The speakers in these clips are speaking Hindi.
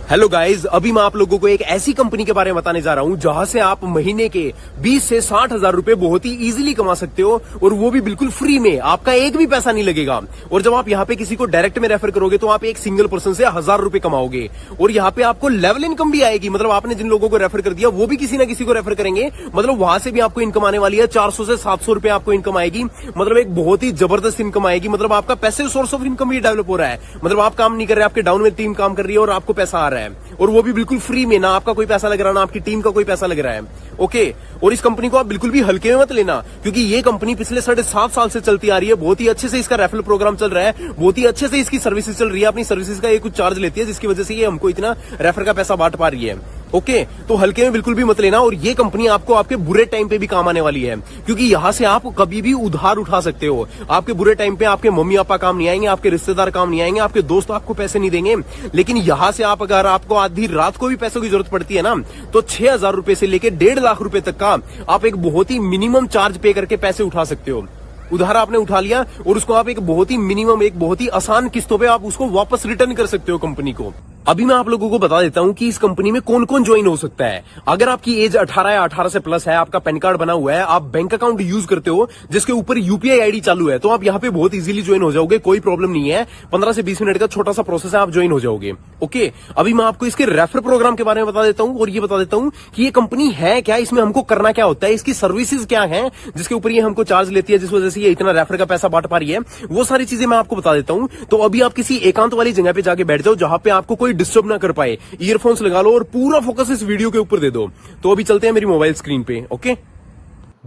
हेलो गाइज, अभी मैं आप लोगों को एक ऐसी कंपनी के बारे में बताने जा रहा हूं जहां से आप महीने के 20 से 60 हजार रुपए बहुत ही इजीली कमा सकते हो, और वो भी बिल्कुल फ्री में। आपका एक भी पैसा नहीं लगेगा। और जब आप यहाँ पे किसी को डायरेक्ट में रेफर करोगे तो आप एक सिंगल पर्सन से 1000 रुपए कमाओगे, और यहाँ पे आपको लेवल इनकम भी आएगी। मतलब आपने जिन लोगों को रेफर कर दिया वो भी किसी ना किसी को रेफर करेंगे, मतलब वहां से भी आपको इनकम आने वाली है। 400 से 700 रुपए आपको इनकम आएगी, मतलब एक बहुत ही जबरदस्त इनकम आएगी। मतलब आपका पैसिव सोर्स ऑफ इनकम भी डेवलप हो रहा है। मतलब आप काम नहीं कर रहे, आपके डाउन में टीम काम कर रही है और आपको पैसा आ रहा है, और वो भी बिल्कुल फ्री में। ना आपका कोई पैसा लग रहा है, ना आपकी टीम का कोई पैसा लग रहा है। ओके, और इस कंपनी को आप बिल्कुल भी हल्के में मत लेना, क्योंकि ये कंपनी पिछले 7.5 साल से चलती आ रही है। बहुत ही अच्छे से इसका रेफरल प्रोग्राम चल रहा है, बहुत ही अच्छे से इसकी सर्विसेज चल रही है। अपनी सर्विसेज का ये कुछ चार्ज लेती है, जिसकी वजह से ये हमको इतना रेफर का पैसा बांट पा रही है। ओके, तो हल्के में बिल्कुल भी मत लेना। और ये कंपनी आपको आपके बुरे टाइम पे भी काम आने वाली है, क्योंकि यहां से आप कभी भी उधार उठा सकते हो। आपके बुरे टाइम पे आपके मम्मी पापा काम नहीं आएंगे, आपके रिश्तेदार काम नहीं आएंगे, आपके दोस्त आपको पैसे नहीं देंगे। लेकिन यहां से आप, अगर आपको आधी रात को भी पैसों की जरूरत पड़ती है ना, तो 6000 रुपए से लेकर 1.5 लाख रुपए तक का आप एक बहुत ही मिनिमम चार्ज पे करके पैसे उठा सकते हो। उधार आपने उठा लिया और उसको आप एक बहुत ही मिनिमम, एक बहुत ही आसान किस्तों पे आप उसको वापस रिटर्न कर सकते हो कंपनी को। अभी मैं आप लोगों को बता देता हूं कि इस कंपनी में कौन कौन ज्वाइन हो सकता है। अगर आपकी एज 18 या 18 से प्लस है, आपका पैन कार्ड बना हुआ है, आप बैंक अकाउंट यूज करते हो जिसके ऊपर यूपीआई आईडी चालू है, तो आप यहाँ पे बहुत इजीली ज्वाइन हो जाओगे। कोई प्रॉब्लम नहीं है, 15 से 20 मिनट का छोटा सा प्रोसेस है, आप ज्वाइन हो जाओगे। ओके, अभी मैं आपको इसके रेफर प्रोग्राम के बारे में बता देता हूं, और ये बता देता हूं कि ये कंपनी है क्या, इसमें हमको करना क्या होता है, इसकी सर्विसेज क्या है जिसके ऊपर ये हमको चार्ज लेती है, जिस वजह से ये इतना रेफर का पैसा बांट पा रही है। वो सारी चीजें मैं आपको बता देता हूं। तो अभी आप किसी एकांत वाली जगह पे जाके बैठ जाओ, जहां पे आपको कोई डिस्टर्ब ना कर पाए। ईयरफोन्स लगा लो और पूरा फोकस इस वीडियो के ऊपर दे दो। तो अभी चलते हैं मेरी मोबाइल स्क्रीन पे। ओके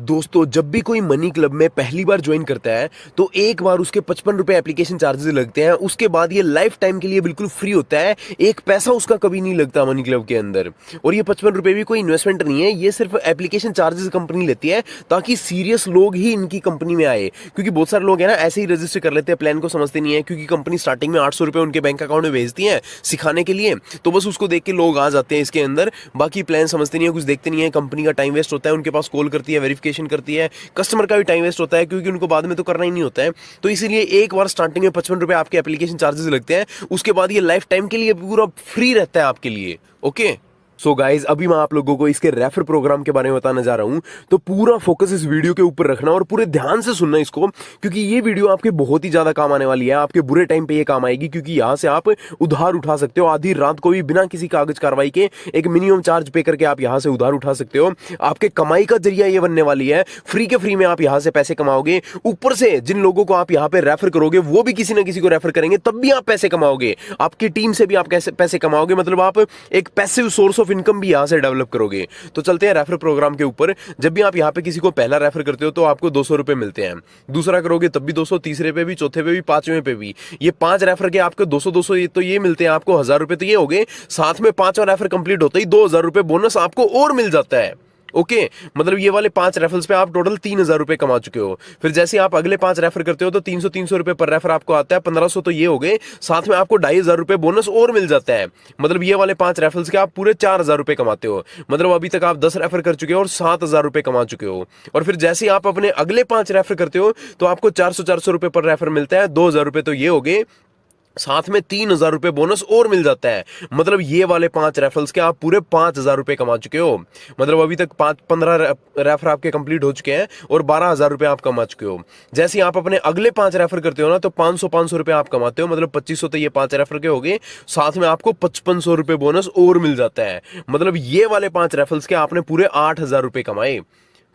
दोस्तों, जब भी कोई मनी क्लब में पहली बार ज्वाइन करता है तो एक बार उसके 55 रुपए एप्लीकेशन चार्जेस लगते हैं। उसके बाद ये लाइफ टाइम के लिए बिल्कुल फ्री होता है, एक पैसा उसका कभी नहीं लगता मनी क्लब के अंदर। और ये 55 रुपए भी कोई इन्वेस्टमेंट नहीं है, ये सिर्फ एप्लीकेशन चार्जेस कंपनी लेती है, ताकि सीरियस लोग ही इनकी कंपनी में आए। क्योंकि बहुत सारे लोग हैं ना, ऐसे ही रजिस्टर कर लेते हैं, प्लान को समझते नहीं है। क्योंकि कंपनी स्टार्टिंग में 800 रुपए उनके बैंक अकाउंट में भेजती है सिखाने के लिए, तो बस उसको देख के लोग आ जाते हैं इसके अंदर। बाकी प्लान समझते नहीं है, कुछ देखते नहीं है। कंपनी का टाइम वेस्ट होता है, उनके पास कॉल करती है, वेरिफिकेशन करती है, कस्टमर का भी टाइम वेस्ट होता है, क्योंकि उनको बाद में तो करना ही नहीं होता है। तो इसीलिए एक बार स्टार्टिंग में 55 रुपए आपके एप्लीकेशन चार्जेस लगते हैं, उसके बाद ये लाइफ टाइम के लिए पूरा फ्री रहता है आपके लिए। ओके सो गाइज, अभी मैं आप लोगों को इसके रेफर प्रोग्राम के बारे में बताने जा रहा हूं, तो पूरा फोकस इस वीडियो के ऊपर रखना और पूरे ध्यान से सुनना इसको, क्योंकि ये वीडियो आपके बहुत ही ज्यादा काम आने वाली है। आपके बुरे टाइम पे ये काम आएगी, क्योंकि यहां से आप उधार उठा सकते हो आधी रात को भी, बिना किसी कागज कार्रवाई के एक मिनिमम चार्ज पे करके आप यहां से उधार उठा सकते हो। आपके कमाई का जरिया ये बनने वाली है, फ्री के फ्री में आप यहां से पैसे कमाओगे। ऊपर से जिन लोगों को आप यहां पे रेफर करोगे वो भी किसी ना किसी को रेफर करेंगे, तब भी आप पैसे कमाओगे। आपकी टीम से भी आप कैसे पैसे कमाओगे, मतलब आप एक पैसिव सोर्स ऑफ इनकम भी यहां से डेवलप करोगे। तो चलते हैं रेफर प्रोग्राम के ऊपर। जब भी आप यहां पे किसी को पहला रेफर करते हो तो आपको 200 रुपए मिलते हैं, दूसरा करोगे तब भी 200, तीसरे पे भी, चौथे पे भी, पांचवें पे भी। ये 5 रेफर के आपको 200 ये तो ये मिलते हैं आपको 1000 रुपए तो ये हो गए। साथ में 5वां रेफर कंप्लीट होते ही 2000 रुपए बोनस आपको और मिल जाता है। ओके, मतलब ये वाले 5 रेफरल्स पे आप टोटल 3000 रुपए कमा चुके हो। फिर जैसे आप अगले 5 रेफर करते हो तो 300 रुपए पर रेफर आपको आता है, 1500 तो ये हो गए। साथ में आपको 2500 रुपए बोनस और मिल जाता है। मतलब ये वाले 5 रेफरल्स के आप पूरे 4000 रुपए कमाते हो। मतलब अभी तक आप 10 रेफर कर चुके हो और 7000 रुपए कमा चुके हो। और फिर जैसे ही आप अपने अगले 5 रेफर करते हो तो आपको 400 रुपए पर रेफर मिलता है, 2000 रुपए तो ये हो गए। साथ में 3000 रुपए बोनस और मिल जाता है। मतलब ये वाले 5 रेफरल्स के आप पूरे 5000 रुपए कमा चुके हो। मतलब अभी तक 15 रेफर आपके कंप्लीट हो चुके हैं और 12000 रुपए आप कमा चुके हो। जैसे आप अपने अगले 5 रेफर करते हो ना, तो 500 रुपए आप कमाते हो। मतलब 2500 तो ये 5 रेफर के हो गए, साथ में आपको 5500 रुपए बोनस और मिल जाता है। मतलब ये वाले 5 रेफरल्स के आपने पूरे 8000 रुपए कमाए।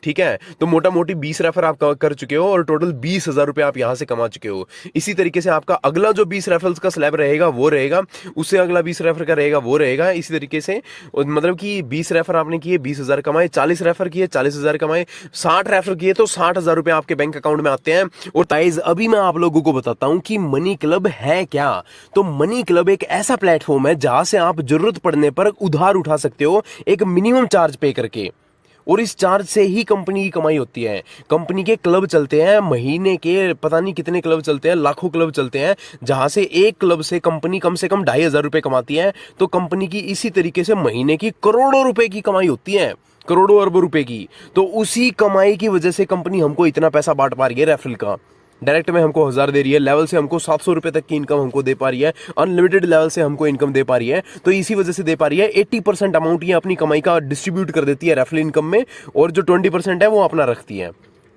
ठीक है, तो मोटा मोटी 20 रेफर आप कर चुके हो और टोटल 20,000 रुपए आप यहां से कमा चुके हो। इसी तरीके से आपका अगला जो 20 रेफरल्स का स्लैब रहेगा वो रहेगा, उससे अगला 20 रेफर का रहेगा वो रहेगा। इसी तरीके से मतलब कि 20 रेफर आपने किए 20,000 कमाए, 40 रेफर किए 40,000 कमाए, 60 रेफर किए तो 60,000 रुपए आपके बैंक अकाउंट में आते हैं। और गाइस, अभी मैं आप लोगों को बताता हूं कि मनी क्लब है क्या। तो मनी क्लब एक ऐसा प्लेटफॉर्म है जहां से आप जरूरत पड़ने पर उधार उठा सकते हो, एक मिनिमम चार्ज पे करके। और इस चार्ज से ही कंपनी की कमाई होती है। कंपनी के क्लब चलते हैं, महीने के पता नहीं कितने क्लब चलते हैं, लाखों क्लब चलते हैं, जहां से एक क्लब से कंपनी कम से कम 2500 रुपए कमाती है। तो कंपनी की इसी तरीके से महीने की करोड़ों रुपए की कमाई होती है, करोड़ों अरबों रुपए की। तो उसी कमाई की वजह से कंपनी हमको इतना पैसा बांट पा रही है रेफरल का। डायरेक्ट में हमको 1000 दे रही है, लेवल से हमको 700 रुपए तक की इनकम हमको दे पा रही है, अनलिमिटेड लेवल से हमको इनकम दे पा रही है। तो इसी वजह से दे पा रही है। 80% अमाउंट ये अपनी कमाई का डिस्ट्रीब्यूट कर देती है रेफरल इनकम में, और जो 20% है वो अपना रखती है।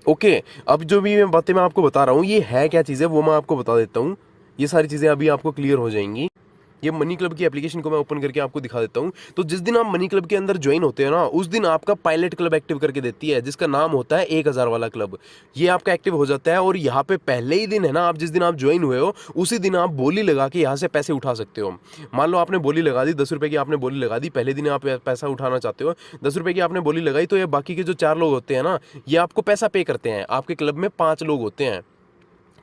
ओके, अब जो भी बातें मैं आपको बता रहा हूँ ये है क्या चीज़ है वो मैं आपको बता देता हूँ। ये सारी चीज़ें अभी आपको क्लियर हो जाएंगी। ये मनी क्लब की एप्लीकेशन को मैं ओपन करके आपको दिखा देता हूँ। तो जिस दिन आप मनी क्लब के अंदर ज्वाइन होते हैं ना, उस दिन आपका पायलट क्लब एक्टिव करके देती है, जिसका नाम होता है 1000 वाला क्लब। ये आपका एक्टिव हो जाता है, और यहाँ पे पहले ही दिन है ना, आप जिस दिन आप ज्वाइन हुए हो उसी दिन आप बोली लगा के यहाँ से पैसे उठा सकते हो। मान लो आपने बोली लगा दी 10 रुपये की, आपने बोली लगा दी, पहले दिन आप पैसा उठाना चाहते हो, 10 रुपये की आपने बोली लगाई, तो ये बाकी के जो 4 लोग होते हैं ना, ये आपको पैसा पे करते हैं। आपके क्लब में 5 लोग होते हैं,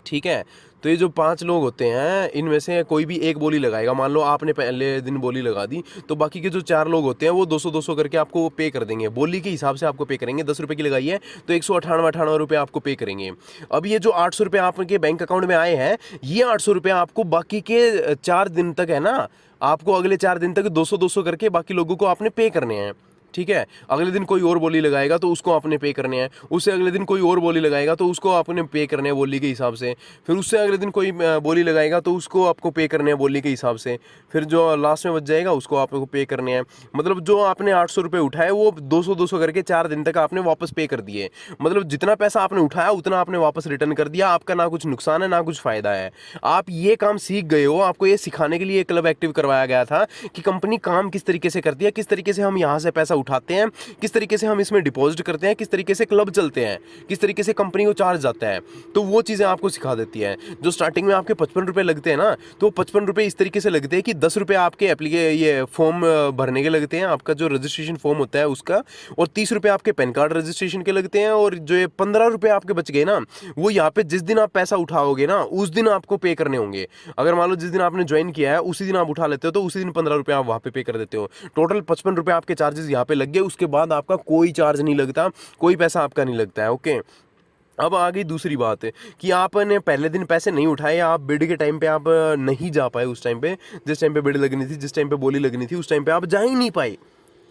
ठीक है। तो ये जो 5 लोग होते हैं इनमें से कोई भी एक बोली लगाएगा। मान लो आपने पहले दिन बोली लगा दी, तो बाकी के जो 4 लोग होते हैं वो 200-200 करके आपको पे कर देंगे, बोली के हिसाब से आपको पे करेंगे। 10 रुपये की लगाई है तो 198 रुपये आपको पे करेंगे। अब ये जो 800 रुपये आपके बैंक अकाउंट में आए हैं, ये 800 रुपये आपको बाकी के 4 दिन तक है ना, आपको अगले 4 दिन तक 200-200 करके बाकी लोगों को आपने पे करने हैं, ठीक है। अगले दिन कोई और बोली लगाएगा तो उसको आपने पे करने हैं, उससे अगले दिन कोई और बोली लगाएगा तो उसको आपने पे करने हैं बोली के हिसाब से, फिर उससे अगले दिन कोई बोली लगाएगा तो उसको आपको पे करने हैं बोली के हिसाब से, फिर जो लास्ट में बच जाएगा उसको आपको पे करने हैं। मतलब जो आपने 800 रुपये उठाए वो 200-200 करके 4 दिन तक आपने वापस पे कर दिए। मतलब जितना पैसा आपने उठाया उतना आपने वापस रिटर्न कर दिया। आपका ना कुछ नुकसान है ना कुछ फ़ायदा है। आप ये काम सीख गए हो। आपको ये सिखाने के लिए क्लब एक्टिव करवाया गया था कि कंपनी काम किस तरीके से करती है, किस तरीके से हम यहाँ से पैसा उठाते हैं, किस तरीके से हम इसमें डिपॉजिट करते हैं, किस तरीके से क्लब चलते हैं, किस तरीके से कंपनी को चार्ज जाता है। तो वो चीज़ें आपको सिखा देती है। जो स्टार्टिंग में आपके 55 रुपये लगते हैं ना, तो 55 रुपये इस तरीके से लगते हैं कि 10 रुपये आपके ये फॉर्म भरने के लगते हैं, आपका जो रजिस्ट्रेशन फॉर्म होता है उसका, और 30 रुपये आपके पैन कार्ड रजिस्ट्रेशन के लगते हैं, और जो ये 15 रुपये आपके बच गए ना, वो यहाँ पे जिस दिन आप पैसा उठाओगे ना उस दिन आपको पे करने होंगे। अगर मान लो जिस दिन आपने ज्वाइन किया है उसी दिन आप उठा लेते हो तो उसी दिन 15 रुपये आप वहाँ पे कर देते हो। टोटल 55 रुपये आपके चार्जेस यहाँ पे लग गए। उसके बाद आपका कोई चार्ज नहीं लगता, कोई पैसा आपका नहीं लगता है। ओके, अब आ गई दूसरी बात कि आपने पहले दिन पैसे नहीं उठाए, आप बिड के टाइम पे आप नहीं जा पाए। उस टाइम पे जिस टाइम पे बिड लगनी थी, जिस टाइम पे बोली लगनी थी, उस टाइम पे आप जा ही नहीं पाए,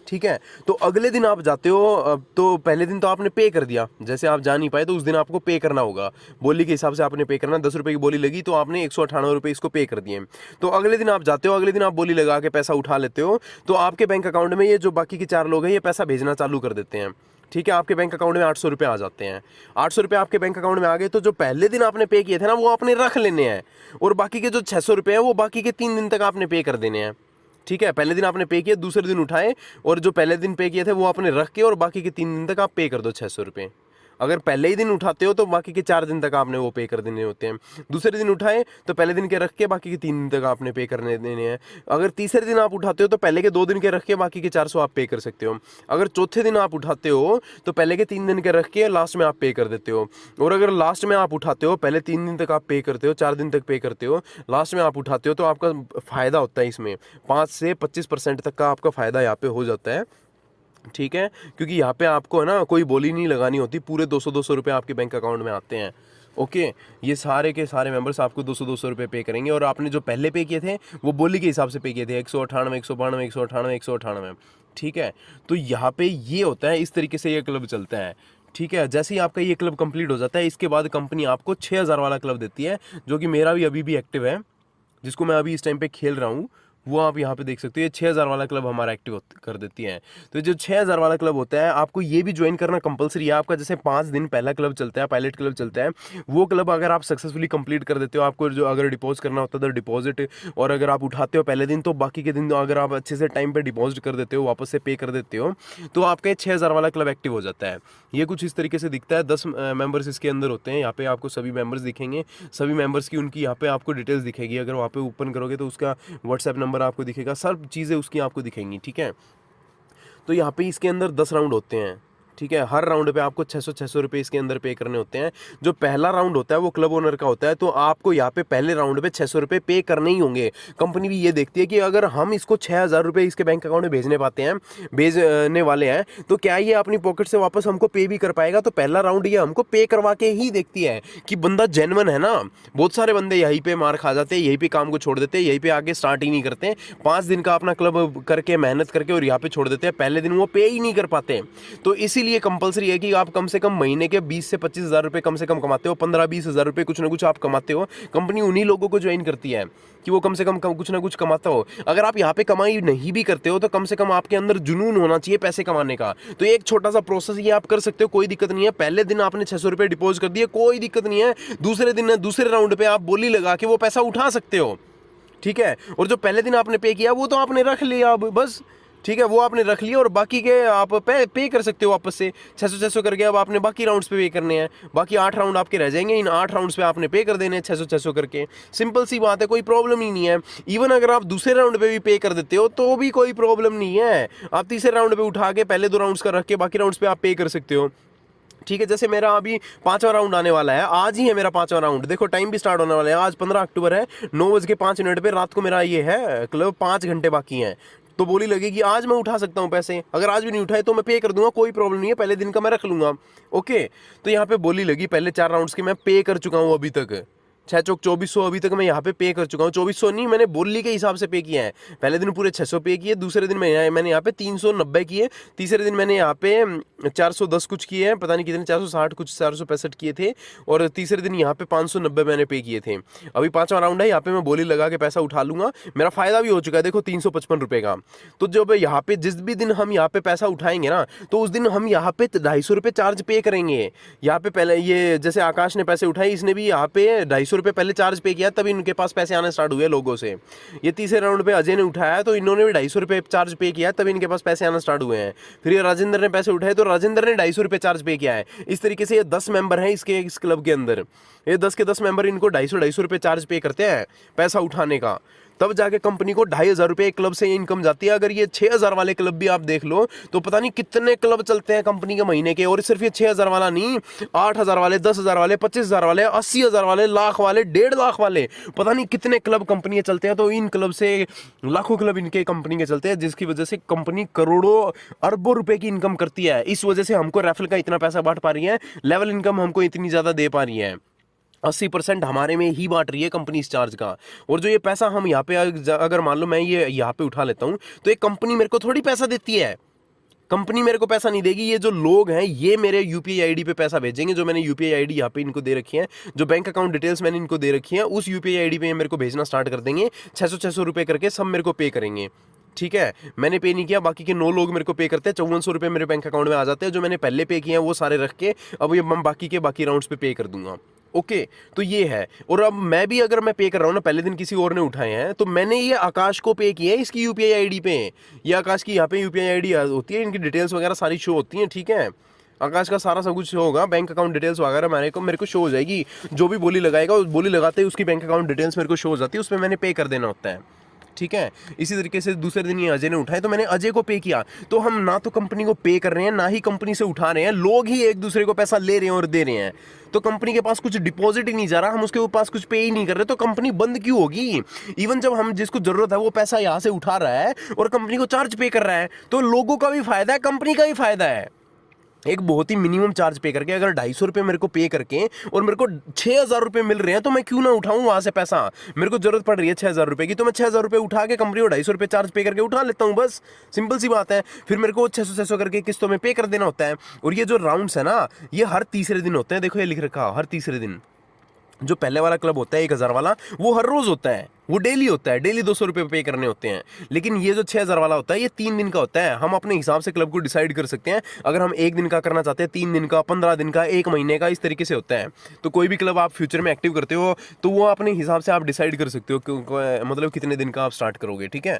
ठीक है। तो अगले दिन आप जाते हो, तो पहले दिन तो आपने पे कर दिया, जैसे आप जा नहीं पाए तो उस दिन आपको पे करना होगा, बोली के हिसाब से आपने पे करना। 10 रुपये की बोली लगी तो आपने 198 रुपये इसको पे कर दिए। तो अगले दिन आप जाते हो, अगले दिन आप बोली लगा के पैसा उठा लेते हो, तो आपके बैंक अकाउंट में ये जो बाकी के 4 लोग हैं ये पैसा भेजना चालू कर देते हैं, ठीक है। आपके बैंक अकाउंट में 800 रुपये आ जाते हैं। 800 रुपये आपके बैंक अकाउंट में आ गए तो जो पहले दिन आपने पे किए थे ना वो आपने रख लेने हैं, और बाकी के जो 600 रुपये हैं वो बाकी के 3 दिन तक आपने पे कर देने हैं, ठीक है। पहले दिन आपने पे किया, दूसरे दिन उठाए, और जो पहले दिन पे किए थे वो आपने रख के, और बाकी के 3 दिन तक आप पे कर दो 600 रुपये। अगर पहले ही दिन उठाते हो तो बाकी के 4 दिन तक आपने वो पे कर देने होते हैं। दूसरे दिन उठाए तो पहले दिन के रख के बाकी के 3 दिन तक आपने पे करने देने हैं। अगर तीसरे दिन आप उठाते हो तो पहले के 2 दिन के रख के बाकी के 400 आप पे कर सकते हो। अगर चौथे दिन आप उठाते हो तो पहले के 3 दिन के रख के लास्ट में आप पे कर देते हो। और अगर लास्ट में आप उठाते हो, पहले 3 दिन तक आप पे करते हो, 4 दिन तक पे करते हो, लास्ट में आप उठाते हो, तो आपका फ़ायदा होता है इसमें 5 से 25% तक का आपका फ़ायदा यहाँ पे हो जाता है, ठीक है। क्योंकि यहाँ पे आपको है ना कोई बोली नहीं लगानी होती, पूरे 200-200 रुपये आपके बैंक अकाउंट में आते हैं। ओके, ये सारे के सारे मेंबर्स आपको 200-200 रुपये पे करेंगे, और आपने जो पहले पे किए थे वो बोली के हिसाब से पे किए थे, 198, 192, 198, 198, ठीक है। तो यहाँ पे ये होता है, इस तरीके से ये क्लब चलता है, ठीक है। जैसे ही आपका ये क्लब कंप्लीट हो जाता है, इसके बाद कंपनी आपको 6000 वाला क्लब देती है, जो कि मेरा भी अभी भी एक्टिव है, जिसको मैं अभी इस टाइम पे खेल रहा हूँ, वो आप यहाँ पे देख सकते हो। ये 6000 वाला क्लब हमारा एक्टिव कर देती है। तो जो 6000 वाला क्लब होता है आपको ये भी ज्वाइन करना कंपलसरी है। आपका जैसे 5 दिन पहला क्लब चलता है, पायलट क्लब चलता है, वो क्लब अगर आप सक्सेसफुली कंप्लीट कर देते हो, आपको जो अगर डिपॉजिट करना होता है तो डिपॉजिट, और अगर आप उठाते हो पहले दिन तो बाकी के दिन अगर आप अच्छे से टाइम पर डिपॉजिट कर देते हो, वापस से पे कर देते हो, तो आपका ये 6000 वाला क्लब एक्टिव हो जाता है। ये कुछ इस तरीके से दिखता है। 10 मेंबर्स इसके अंदर होते हैं। यहाँ पे आपको सभी मेंबर्स दिखेंगे, सभी मेंबर्स की उनकी यहाँ पे आपको डिटेल्स दिखेगी। अगर वहाँ पे ओपन करोगे तो उसका व्हाट्सएप नंबर आपको दिखेगा, सब चीज़ें उसकी आपको दिखेंगी, ठीक है। तो यहाँ पे इसके अंदर 10 राउंड होते हैं, ठीक है। हर राउंड पे आपको 600 रुपये इसके अंदर पे करने होते हैं। जो पहला राउंड होता है वो क्लब ओनर का होता है, तो आपको यहाँ पे पहले राउंड पे 600 रुपये पे करने ही होंगे। कंपनी भी ये देखती है कि अगर हम इसको 6000 रुपये इसके बैंक अकाउंट में भेजने वाले हैं तो क्या ये अपनी पॉकेट से वापस हमको पे भी कर पाएगा। तो पहला राउंड ये हमको पे करवा के ही देखती है कि बंदा जेन्युइन है ना। बहुत सारे बंदे यहीं पर मार खा जाते हैं, यहीं पर काम को छोड़ देते हैं, यहीं पर आगे स्टार्ट ही नहीं करते। 5 दिन का अपना क्लब करके मेहनत करके और यहाँ पर छोड़ देते हैं, पहले दिन वो पे ही नहीं कर पाते। तो इसीलिए इसीलिए कंपलसरी है कि आप कम से कम महीने के 20 से 25 हज़ार रुपये कम से कम कमाते हो, 15-20 हज़ार रुपये कुछ ना कुछ आप कमाते हो। कंपनी उन्हीं लोगों को ज्वाइन करती है कि वो कम से कम कुछ ना कुछ कमाता हो। अगर आप यहाँ पे कमाई नहीं भी करते हो तो कम से कम आपके अंदर जुनून होना चाहिए पैसे कमाने का। तो एक छोटा सा प्रोसेस ये आप कर सकते हो, कोई दिक्कत नहीं है। पहले दिन आपने 600 रुपये डिपॉजिट कर दिए, कोई दिक्कत नहीं है। दूसरे दिन दूसरे राउंड पे आप बोली लगा के वो पैसा उठा सकते हो, ठीक है। और जो पहले दिन आपने पे किया वो तो आपने रख लिया अब बस, ठीक है, वो आपने रख लिया और बाकी के आप पे कर सकते हो वापस से 600 करके। अब आपने बाकी राउंड्स पे करने हैं, बाकी 8 राउंड आपके रह जाएंगे, इन 8 राउंड्स पे आपने पे कर देने हैं 600 करके। सिंपल सी बात है, कोई प्रॉब्लम ही नहीं है। इवन अगर आप दूसरे राउंड पे भी पे कर देते हो तो भी कोई प्रॉब्लम नहीं है। आप तीसरे राउंड पे उठा के पहले 2 राउंड्स का रख के बाकी राउंड्स पे आप पे कर सकते हो, ठीक है। जैसे मेरा अभी 5वां राउंड आने वाला है, आज ही है मेरा 5वां राउंड। देखो टाइम भी स्टार्ट होने वाला है, आज 15 अक्टूबर है, 9:05 पे रात को मेरा ये है क्लब, 5 घंटे बाकी हैं। तो बोली लगेगी आज मैं उठा सकता हूं पैसे, अगर आज भी नहीं उठाए तो मैं पे कर दूंगा, कोई प्रॉब्लम नहीं है, पहले दिन का मैं रख लूंगा, ओके। तो यहाँ पे बोली लगी पहले 4 राउंड्स की मैं पे कर चुका हूँ अभी तक, 6 चौक 2400 अभी तक मैं यहाँ पे पे कर चुका हूँ। 2400 नहीं, मैंने बोली के हिसाब से पे किया है। पहले दिन पूरे 600 पे किए, दूसरे दिन मैंने यहाँ पे 390 किए, तीसरे दिन मैंने यहाँ पे 410 कुछ किए हैं, पता नहीं कितने, 460 कुछ 465 किए थे, और तीसरे दिन यहाँ पे 590 मैंने पे किए थे। अभी 5वां राउंड है, यहाँ पे मैं बोली लगा के पैसा उठा लूंगा, मेरा फायदा भी हो चुका है देखो 355 रुपये का। तो जब यहाँ पे जिस भी दिन हम यहाँ पे पैसा उठाएंगे ना, तो उस दिन हम यहाँ पे 250 रुपये चार्ज पे करेंगे। यहाँ पे पहले ये जैसे आकाश ने पैसे उठाए, इसने भी यहाँ पे 250 रुपये पहले चार्ज पे किया, तभी इनके पास पैसे आने स्टार्ट हुए लोगों से। ये तीसरे राउंड पे अजय ने उठाया तो इन्होंने भी 250 रुपये चार्ज पे किया, तभी इनके पास पैसे आना स्टार्ट हुए हैं। फिर ये राजेंद्र ने पैसे उठाए तो राजेंद्र ने 250 रुपये चार्ज पे किया है। इस तरीके से ये 10 मेंबर हैं इस क्लब के अंदर, ये 10 के 10 मेंबर इनको 250 रुपये चार्ज पे करते हैं पैसा उठाने का, तब जाके कंपनी को 2500 रुपये एक क्लब से इनकम जाती है। अगर ये 6000 वाले क्लब भी आप देख लो तो पता नहीं कितने क्लब चलते हैं कंपनी के महीने के। और सिर्फ ये 6000 वाला नहीं, 8000 वाले, 10,000 वाले, 25,000 वाले, 80,000 वाले, लाख वाले, 1.5 लाख वाले, पता नहीं कितने क्लब कंपनी चलते हैं। तो इन क्लब से लाखों क्लब इनके कंपनी के चलते हैं, जिसकी वजह से कंपनी करोड़ों अरबों रुपए की इनकम करती है। इस वजह से हमको रेफरल का इतना पैसा बांट पा रही है, लेवल इनकम हमको इतनी ज्यादा दे पा रही है। 80% हमारे में ही बांट रही है कंपनी इस चार्ज का। और जो ये पैसा हम यहाँ पे अगर मान लो मैं ये यहाँ पे उठा लेता हूँ तो एक कंपनी मेरे को थोड़ी पैसा देती है, कंपनी मेरे को पैसा नहीं देगी। ये जो लोग हैं ये मेरे यूपीआई आईडी पे पैसा भेजेंगे, जो मैंने यूपीआई आईडी यहाँ पे इनको दे रखी है, जो बैंक अकाउंट डिटेल्स मैंने इनको दे रखी है, उस यूपीआई आईडी पे मेरे को भेजना स्टार्ट कर देंगे। 600 रुपये करके सब मेरे को पे करेंगे, ठीक है। मैंने पे नहीं किया, बाकी के 9 लोग मेरे को पे करते हैं। 5400 रुपये मेरे बैंक अकाउंट में आ जाते हैं, जो मैंने पहले पे किए हैं वो सारे रख के अब ये मैं बाकी राउंड्स पे कर दूंगा, ओके। तो ये है। और अब मैं भी अगर मैं पे कर रहा हूँ ना, पहले दिन किसी और ने उठाए हैं तो मैंने ये आकाश को पे किया है इसकी यूपीआई आईडी पे। ये आकाश की यहाँ पे यूपीआई आईडी होती है, इनकी डिटेल्स वगैरह सारी शो होती हैं, ठीक है। आकाश का सारा सब कुछ शो होगा, बैंक अकाउंट डिटेल्स वगैरह मेरे को शो हो जाएगी। जो भी बोली लगाएगा उस बोली लगाते ही उसकी बैंक अकाउंट डिटेल्स मेरे को शो हो जाती है, उसमें मैंने पे कर देना होता है, ठीक है। इसी तरीके से दूसरे दिन ये अजय ने उठाए तो मैंने अजय को पे किया। तो हम ना तो कंपनी को पे कर रहे हैं ना ही कंपनी से उठा रहे हैं, लोग ही एक दूसरे को पैसा ले रहे हैं और दे रहे हैं। तो कंपनी के पास कुछ डिपॉजिट ही नहीं जा रहा, हम उसके पास कुछ पे ही नहीं कर रहे, तो कंपनी बंद क्यों होगी। इवन जब हम जिसको जरूरत है वो पैसा यहाँ से उठा रहा है और कंपनी को चार्ज पे कर रहा है, तो लोगों का भी फायदा है, कंपनी का भी फायदा है। एक बहुत ही मिनिमम चार्ज पे करके अगर 250 रुपये मेरे को पे करके और मेरे को 6000 रुपये मिल रहे हैं तो मैं क्यों ना उठाऊं वहां से पैसा। मेरे को जरूरत पड़ रही है 6000 रुपये की, तो मैं 6000 रुपये उठा के कंपनी को 250 रुपये चार्ज पे करके उठा लेता हूं, बस सिंपल सी बात है। फिर मेरे को 600 करके किस्तों में पे कर देना होता है। और ये जो राउंड्स है ना, ये हर तीसरे दिन होते हैं, देखो ये लिख रखा हर तीसरे दिन। जो पहले वाला क्लब होता है 1000 वाला, वो हर रोज होता है, वो डेली होता है, डेली 200 रुपये पे करने होते हैं। लेकिन ये जो 6000 वाला होता है ये 3 दिन का होता है। हम अपने हिसाब से क्लब को डिसाइड कर सकते हैं, अगर हम 1 दिन का करना चाहते हैं, 3 दिन का, 15 दिन का, 1 महीने का, इस तरीके से होता है। तो कोई भी क्लब आप फ्यूचर में एक्टिव करते हो तो वो अपने हिसाब से आप डिसाइड कर सकते हो मतलब कितने दिन का आप स्टार्ट करोगे, ठीक है।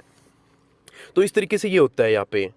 तो इस तरीके से ये होता है यहाँ पे।